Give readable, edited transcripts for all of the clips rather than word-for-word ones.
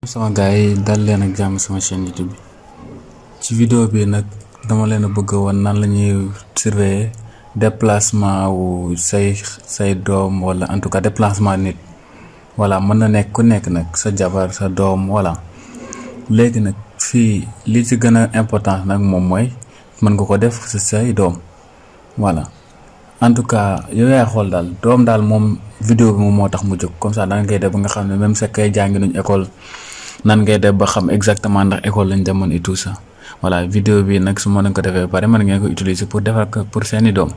sama gars yi dal leen ak jàmm sama chaîne YouTube bi ci vidéo bi nag dama leen a bëgg woon nan la ñuy surveiller déplacement wu say doom wala en tout cas déplacement nit voilà mën na nekk ku nekk nag sa jabar sa doom voilà léegi nag fii li ci gën a important nag moom mooy mën nga ko def sa say doom voilà en tout cas yow yaay xool daal doom daal moom vidéo bi moom moo tax mu jóg comme ça da ngay def ba nga xam ne même sa kay jàngi nuñ école nan ngay def ba xam exactement ndax école lañ demoon et tout ça voilà vidéo bi nag su ma leen ko defee pare mën ngeen ko utiliser pour defar ko pour seeni doom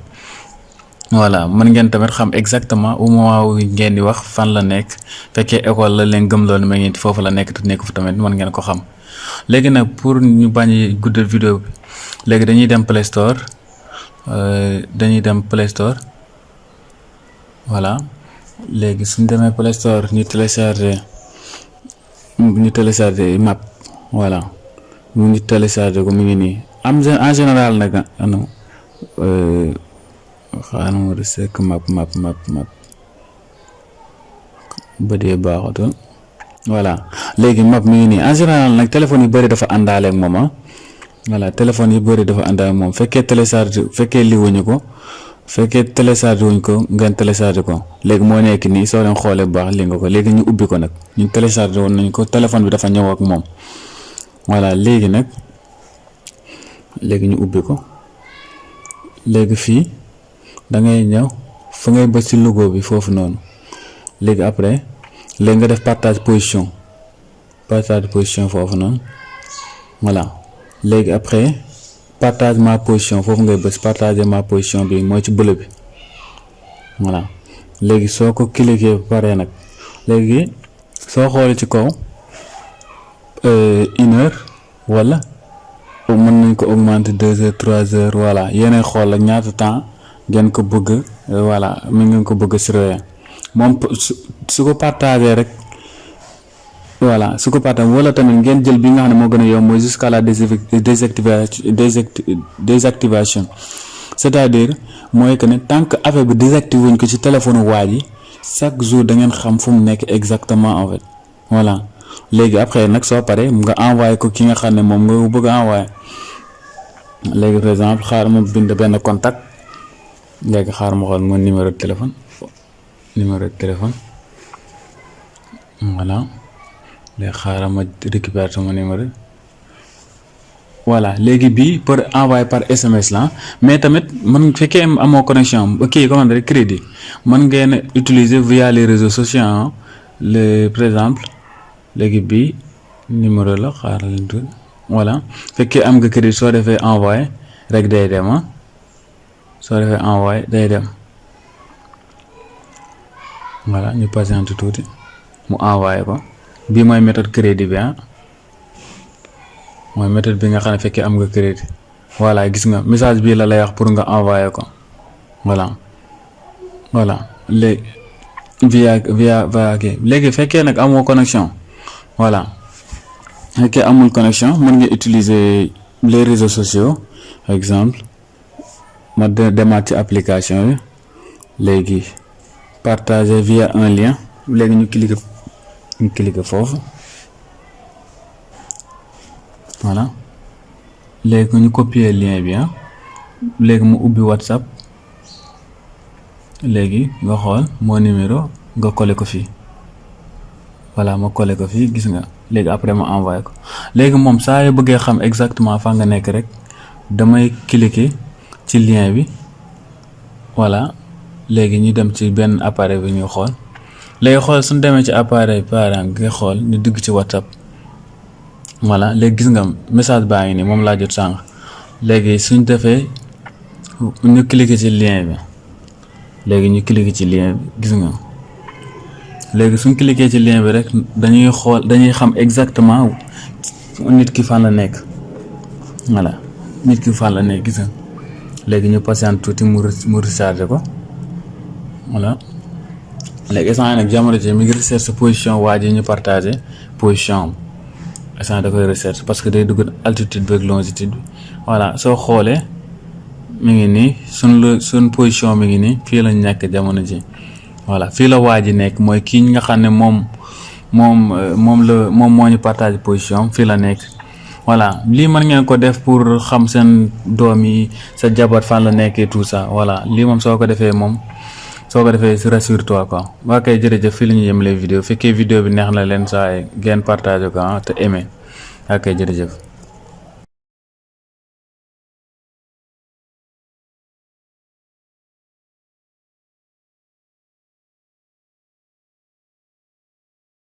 voilà mën ngeen tamit xam exactement au moment wu ngeen di wax fan la nekk fekkee école la leen gëm loolu ma ngi foofu la nekk te nekk fu tamit mën ngeen ko xam léegi nag pour ñu bañ a guddal vidéo bi léegi dañuy dem Play Store voilà léegi suñ demee Play Store ñu télécharger map voilà ñu télécharger ko mu ngi nii am en général nag xaanuma resek map ba dee baaxatul voilà léegi map mi ngi nii en général nag téléphone yu bëri dafa àndaale ak moom voilà téléphone yu bëri dafa àndaale ak moom fekkee li wuñu ko fekkee télécharge wuñ ko ngeen télécharge ko léegi moo nekk nii soo leen xoolee bu baax li nga ko léegi ñu ubbi ko nag ñu télécharge woon nañ ko téléphone bi dafa ñëw ak moom voilà léegi nag léegi ñu ubbi ko léegi fii da ngay ñëw fa ngay bës ci logo bi foofu noonu léegi après léegi nga def partage position foofu noonu voilà léegi après partage ma position foofu ngay bës partager ma position bi mooy ci bële bi voilà léegi soo ko cliquer pare nag léegi soo xoolee ci kaw 1 heure wala mën nañ ko augmenter 2 heures 3 heures voilà yéenay xool ak ñaata temps ngeen ko bëgg voilà mi ngeen ko bëgg surveiller moom su ko partager rek voilà su ko partager wala tamit ngeen jël bi nga xam ne moo gën a yomb mooy jusqu'à la désactivation c'est-à-dire mooy que ne tant que affaire bi désactivé wuñ ko ci téléphone waa ji chaque jour da ngeen xam fu mu nekk exactement en fait voilà léegi après nag soo paree nga envoyé ko ki nga xam ne moom nga bëgg a envoyé léegi par exemple xaar ma bind benn contact léegi xaar ma xool mon numéro de téléphone voilà léegi xaaral ma récupérer sama numéro voilà léegi bii pour envoyer par SMS la mais tamit man fekkee amoo connexion ok comment dire crédit mën ngeen utiliser via les réseaux sociaux par exemple léegi bii numéro la xaaral leen tuuti voilà fekkee am nga crédit soo defee envoyer rek day dem soo defee envoyer day dem voilà ñu patiente tuuti mu envoyer ko bii mooy méthode crédit bi mooy méthode bi nga xam ne fekkee am nga crédit voilà gis nga message bii la lay wax pour nga envoyer ko voilà léegi via léegi fekkee nag amoo connexion voilà fekkee amul connexion mën nga utiliser les réseaux sociaux par exemple ma demaat ci application bi léegi partager via un lien léegi ñu cliquer foofu voilà léegi ñu copier lien bi léegi mu ubbi WhatsApp léegi nga xool mon numéro nga coller ko fii voilà ma coller ko fii gis nga léegi après ma envoyer ko léegi moom saa yoo bëggee xam exactement fa nga nekk rek damay cliquer ci lien bi voilà léegi ñu dem ci benn appareil bi ñu xool léegi xool suñu demee ci appareil parent nga xool ñu dugg ci WhatsApp voilà léegi gis nga message baa ngi nii moom laa jot sànq léegi suñ defee ñu cliquer ci lien bi léegi ñu cliquer ci lien bi gis nga léegi suñ cliquer ci lien bi rek dañuy xam exactement nit ki fan la nekk voilà nit ki fan la nekk gis nga léegi ñu patiente tuuti mu recharger ko voilà léegi instant nag jamono ji mi ngi recherche position waa ji ñu partagé position instant da koy recherche parce que day dugg altitude bi ak longitude bi voilà soo xoolee mi ngi nii suñ position mi ngi nii fii lañ nekk jamono ji voilà fii la waa ji nekk mooy kii nga xam ne moom moom moo ñu partage position fii la nekk. voilà lii mën ngeen ko def pour xam seen doom yi sa jabar fan la nekkee tout ça voilà lii moom soo ko defee rassure-toi quoi. waa kay jërëjëf fii la ñu yemale vidéo fekkee vidéo bi neex na leen saa ngeen partage ko te aimé waa kay jërëjëf.